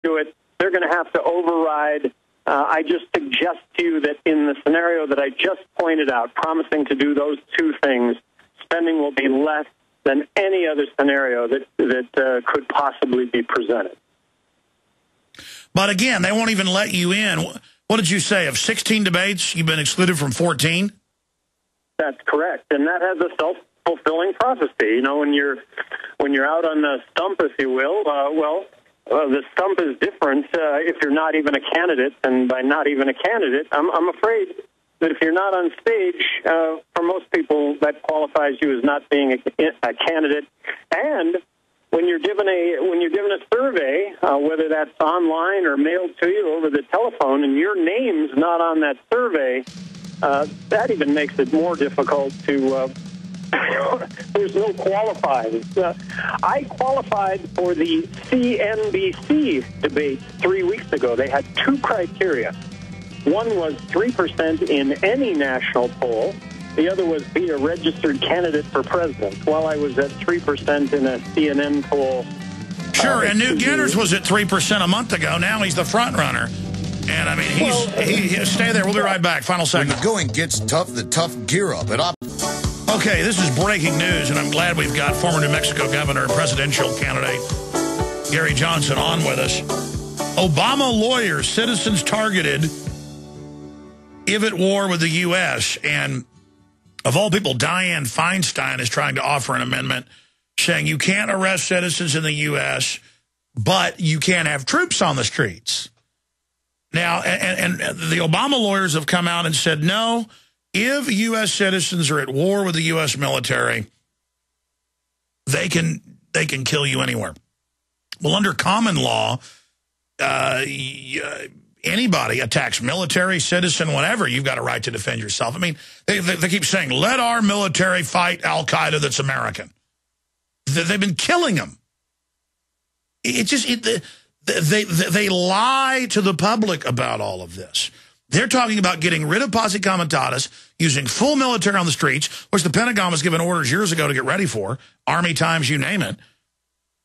do it. They're going to have to override. I just suggest to you that in the scenario that I just pointed out, promising to do those two things, spending will be less than any other scenario that could possibly be presented. But again, they won't even let you in. What did you say? Of 16 debates, you've been excluded from 14? That's correct, and that has a self-fulfilling prophecy. You know, when you're out on the stump, if you will, the stump is different if you're not even a candidate, and by not even a candidate, I'm afraid that if you're not on stage, for most people, that qualifies you as not being a candidate. And when you're given a survey, whether that's online or mailed to you over the telephone, and your name's not on that survey, that even makes it more difficult to. There's no qualifying. I qualified for the CNBC debate 3 weeks ago. They had two criteria. One was 3% in any national poll. The other was be a registered candidate for president. Well, I was at 3% in a CNN poll. Sure, and Newt Gingrich was at 3% a month ago. Now he's the front runner. And, I mean, he's stay there. We'll be right back. Final segment. When the going gets tough, the tough gear up. Okay, this is breaking news, and I'm glad we've got former New Mexico governor and presidential candidate Gary Johnson on with us. Obama lawyers, citizens targeted if at war with the U.S., and of all people, Dianne Feinstein is trying to offer an amendment saying you can't arrest citizens in the U.S., but you can't have troops on the streets. Now, and the Obama lawyers have come out and said, no, if U.S. citizens are at war with the U.S. military, they can kill you anywhere. Well, under common law, anybody attacks military, citizen, whatever, you've got a right to defend yourself. I mean, they keep saying, let our military fight al-Qaeda that's American. They've been killing them. They lie to the public about all of this. They're talking about getting rid of posse comitatus, using full military on the streets, which the Pentagon was given orders years ago to get ready for, Army times, you name it.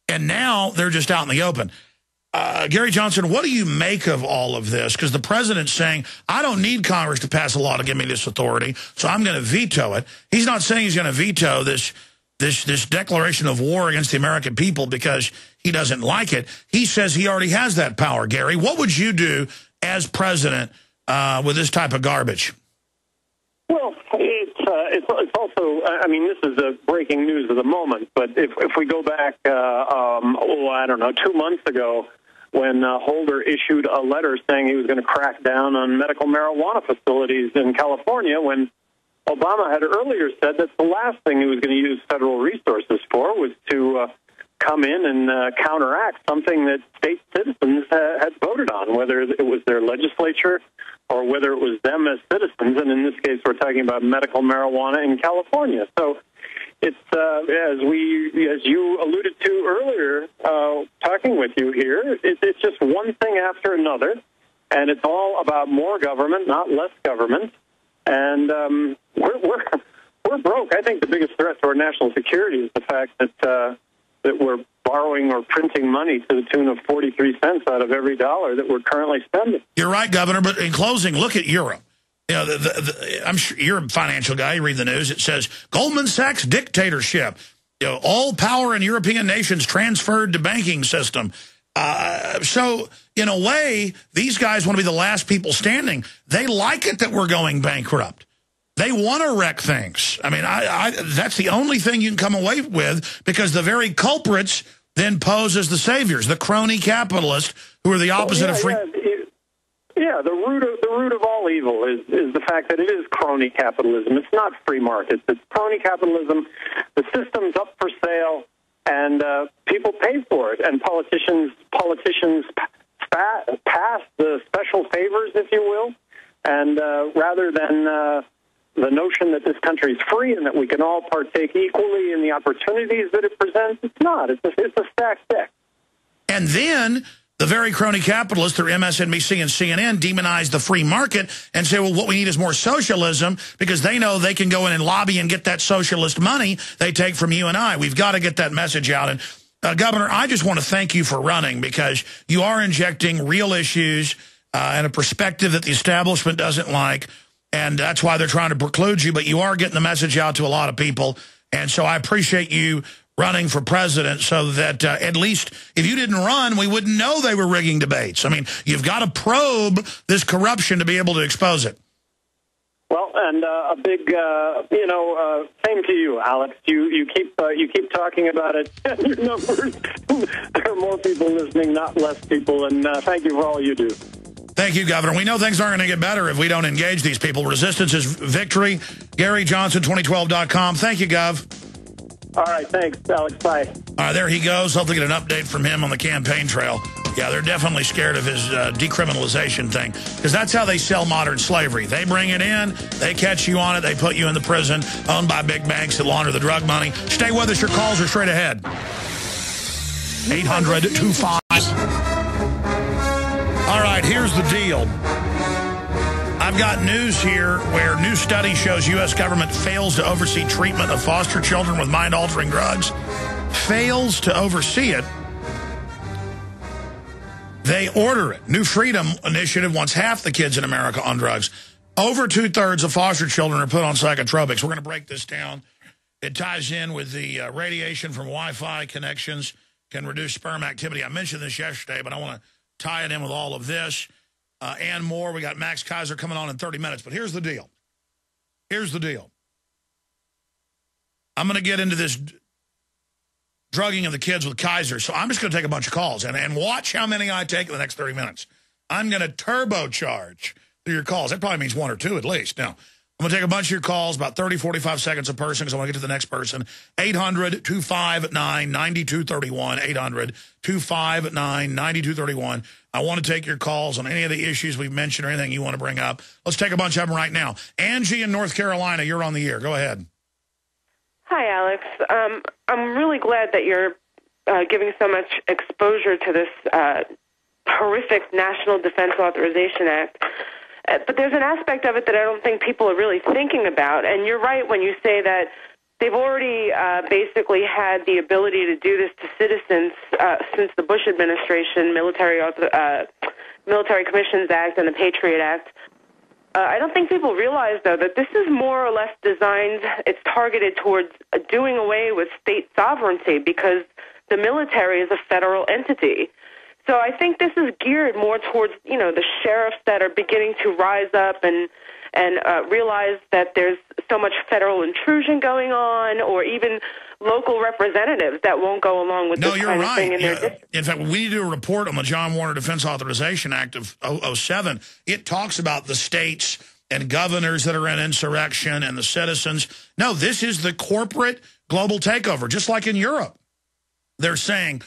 And now they're just out in the open. Gary Johnson, what do you make of all of this? Because the president's saying, I don't need Congress to pass a law to give me this authority, so I'm going to veto it. He's not saying he's going to veto this declaration of war against the American people because he doesn't like it. He says he already has that power, Gary. What would you do as president with this type of garbage? Well, it's also, I mean, this is the breaking news of the moment, but if we go back, I don't know, 2 months ago, when Holder issued a letter saying he was going to crack down on medical marijuana facilities in California, when Obama had earlier said that the last thing he was going to use federal resources for was to come in and counteract something that state citizens had voted on, whether it was their legislature or whether it was them as citizens. And in this case, we're talking about medical marijuana in California. So it's, as you alluded to earlier, talking with you here, it's just one thing after another, and it's all about more government, not less government. And we're broke. I think the biggest threat to our national security is the fact that we're borrowing or printing money to the tune of 43 cents out of every dollar that we're currently spending. You're right, Governor. But in closing, look at Europe. You know, I'm sure you're a financial guy. You read the news. It says Goldman Sachs dictatorship. You know, all power in European nations transferred to banking system. So, in a way, these guys want to be the last people standing. They like it that we're going bankrupt. They want to wreck things. I mean, that's the only thing you can come away with, because the very culprits then pose as the saviors, the crony capitalists who are the opposite of free. Yeah, the root of all evil is the fact that it is crony capitalism. It's not free markets. It's crony capitalism. The system's up for sale, and people pay for it. And politicians pass the special favors, if you will, and rather than the notion that this country is free and that we can all partake equally in the opportunities that it presents, it's not. It's a stacked deck. And then the very crony capitalists through MSNBC and CNN demonize the free market and say, well, what we need is more socialism, because they know they can go in and lobby and get that socialist money they take from you and I. We've got to get that message out. And Governor, I just want to thank you for running because you are injecting real issues and a perspective that the establishment doesn't like, and that's why they're trying to preclude you, but you are getting the message out to a lot of people, and so I appreciate you running for president so that at least if you didn't run, we wouldn't know they were rigging debates. I mean, you've got to probe this corruption to be able to expose it. Well, and a big, same to you, Alex. You keep talking about it. Your numbers, there are more people listening, not less people, and thank you for all you do. Thank you, Governor. We know things aren't going to get better if we don't engage these people. Resistance is victory. GaryJohnson2012.com. Thank you, Gov. All right, thanks, Alex. Bye. All right, there he goes. Hopefully get an update from him on the campaign trail. Yeah, they're definitely scared of his decriminalization thing because that's how they sell modern slavery. They bring it in, they catch you on it, they put you in the prison owned by big banks that launder the drug money. Stay with us. Your calls are straight ahead. 800-25. All right, here's the deal. I've got news here where new study shows U.S. government fails to oversee treatment of foster children with mind-altering drugs. Fails to oversee it. They order it. New Freedom Initiative wants half the kids in America on drugs. Over 2/3 of foster children are put on psychotropics. We're going to break this down. It ties in with the radiation from Wi-Fi connections can reduce sperm activity. I mentioned this yesterday, but I want to tie it in with all of this and more. We got Max Keiser coming on in 30 minutes. But here's the deal. Here's the deal. I'm going to get into this drugging of the kids with Keiser. So I'm just going to take a bunch of calls and watch how many I take in the next 30 minutes. I'm going to turbocharge through your calls. That probably means one or two at least. Now, I'm going to take a bunch of your calls, about 30, 45 seconds a person because I want to get to the next person. 800-259-9231. 800-259-9231. I want to take your calls on any of the issues we've mentioned or anything you want to bring up. Let's take a bunch of them right now. Angie in North Carolina, you're on the air. Go ahead. Hi, Alex. I'm really glad that you're giving so much exposure to this horrific National Defense Authorization Act. But there's an aspect of it that I don't think people are really thinking about. And you're right when you say that they've already basically had the ability to do this to citizens since the Bush administration, Military Commissions Act and the Patriot Act. I don't think people realize, though, that this is more or less designed, it's targeted towards doing away with state sovereignty because the military is a federal entity. So I think this is geared more towards, the sheriffs that are beginning to rise up and realize that there's so much federal intrusion going on, or even local representatives that won't go along with this kind of thing in their district. In fact, we need to do a report on the John Warner Defense Authorization Act of 07. It talks about the states and governors that are in insurrection and the citizens. No, this is the corporate global takeover, just like in Europe. They're saying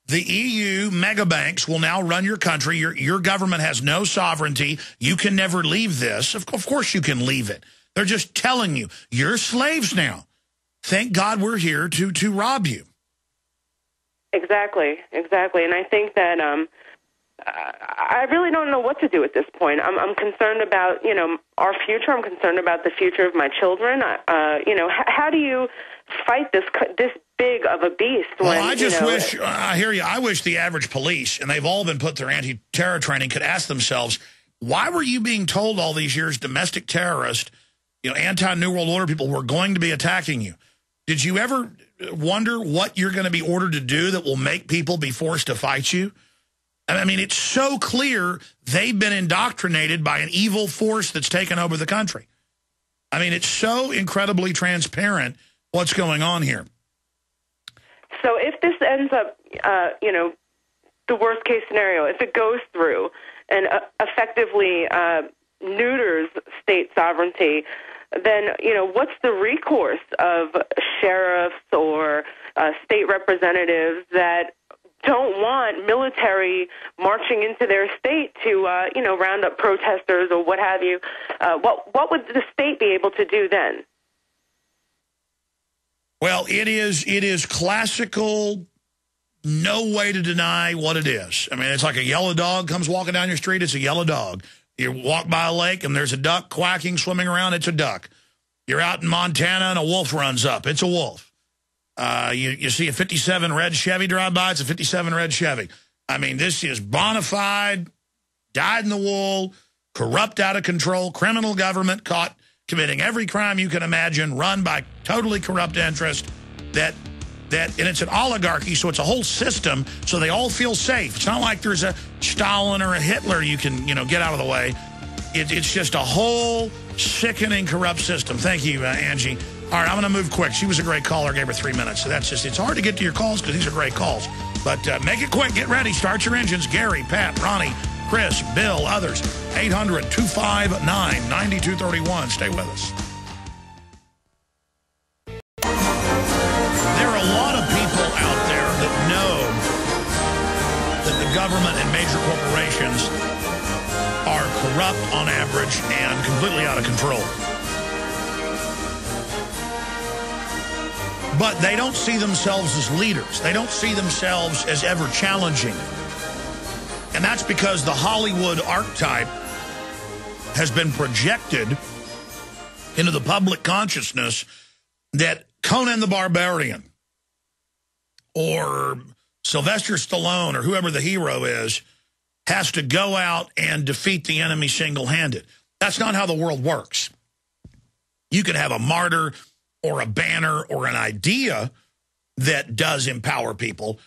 the EU megabanks will now run your country. Your government has no sovereignty. You can never leave this. Of course you can leave it. They're just telling you, you're slaves now. Thank God we're here to rob you. Exactly. And I think that I really don't know what to do at this point. I'm concerned about, our future. I'm concerned about the future of my children. How do you fight this big of a beast? Well, I just wish, I hear you, I wish the average police, and they've all been put through anti-terror training, could ask themselves, why were you being told all these years domestic terrorists, anti-New World Order people were going to be attacking you? Did you ever wonder what you're going to be ordered to do that will make people be forced to fight you? I mean, it's so clear they've been indoctrinated by an evil force that's taken over the country. I mean, it's so incredibly transparent what's going on here. So if this ends up, the worst case scenario, if it goes through and effectively neuters state sovereignty, then, what's the recourse of sheriffs or state representatives that don't want military marching into their state to, round up protesters or what have you? What would the state be able to do then? Well, it is classical, no way to deny what it is. I mean, it's like a yellow dog comes walking down your street, it's a yellow dog. You walk by a lake and there's a duck quacking, swimming around, it's a duck. You're out in Montana and a wolf runs up, it's a wolf. You see a 57 red Chevy drive by, it's a 57 red Chevy. I mean, this is bona fide, dyed-in-the-wool, corrupt, out of control, criminal government caught committing every crime you can imagine, run by totally corrupt interest, and it's an oligarchy, so it's a whole system, so they all feel safe. It's not like there's a Stalin or a Hitler you can, get out of the way. It's just a whole sickening, corrupt system. Thank you, Angie. All right, I'm going to move quick. She was a great caller, gave her 3 minutes. So it's hard to get to your calls because these are great calls. But make it quick, get ready, start your engines. Gary, Pat, Ronnie, Chris, Bill, others. 800-259-9231. Stay with us. There are a lot of people out there that know that the government and major corporations are corrupt on average and completely out of control. But they don't see themselves as leaders. They don't see themselves as ever challenging. And that's because the Hollywood archetype has been projected into the public consciousness that Conan the Barbarian or Sylvester Stallone or whoever the hero is has to go out and defeat the enemy single-handed. That's not how the world works. You can have a martyr or a banner or an idea that does empower people,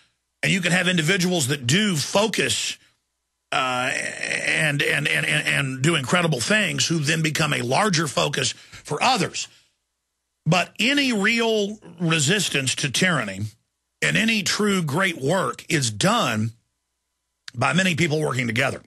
and you can have individuals that do focus and do incredible things who then become a larger focus for others. But any real resistance to tyranny and any true great work is done by many people working together.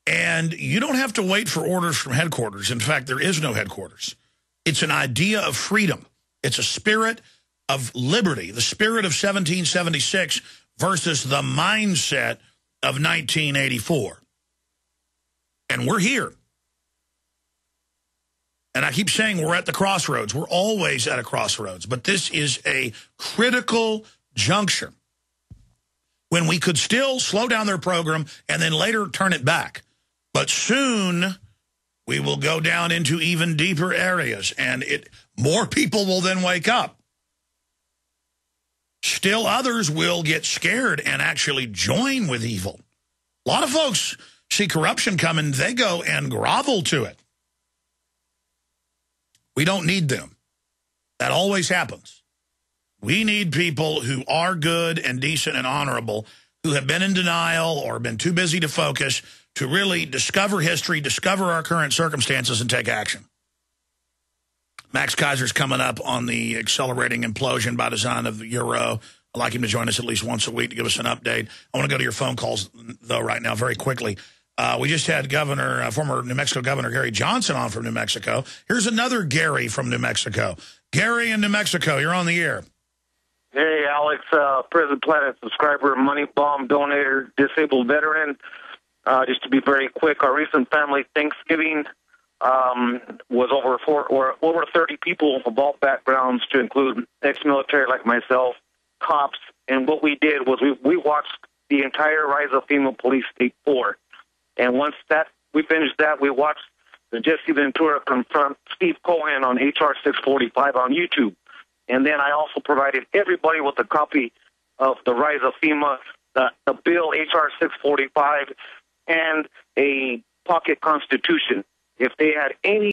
And you don't have to wait for orders from headquarters. In fact, there is no headquarters. It's an idea of freedom. It's a spirit of liberty, the spirit of 1776 versus the mindset of 1984. And we're here. And I keep saying we're at the crossroads. We're always at a crossroads. But this is a critical juncture when we could still slow down their program and then later turn it back. But soon we will go down into even deeper areas, and more people will then wake up. Still others will get scared and actually join with evil. A lot of folks see corruption coming, they go and grovel to it. We don't need them. That always happens. We need people who are good and decent and honorable, who have been in denial or been too busy to focus, to really discover history, discover our current circumstances, and take action. Max Keiser's coming up on the accelerating implosion by design of the euro. I'd like him to join us at least once a week to give us an update. I want to go to your phone calls, though, right now very quickly. We just had former New Mexico Governor Gary Johnson on from New Mexico. Here's another Gary from New Mexico. Gary in New Mexico, you're on the air. Hey, Alex, Prisonplanet subscriber, money bomb donator, disabled veteran. Just to be very quick, our recent family Thanksgiving was over 30 people of all backgrounds, to include ex-military like myself, cops, and what we did was we watched the entire Rise of Female Police State 4. And once we finished that, we watched the Jesse Ventura confront Steve Cohen on HR 645 on YouTube. And then I also provided everybody with a copy of the Rise of FEMA, the bill HR 645, and a pocket constitution. If they had any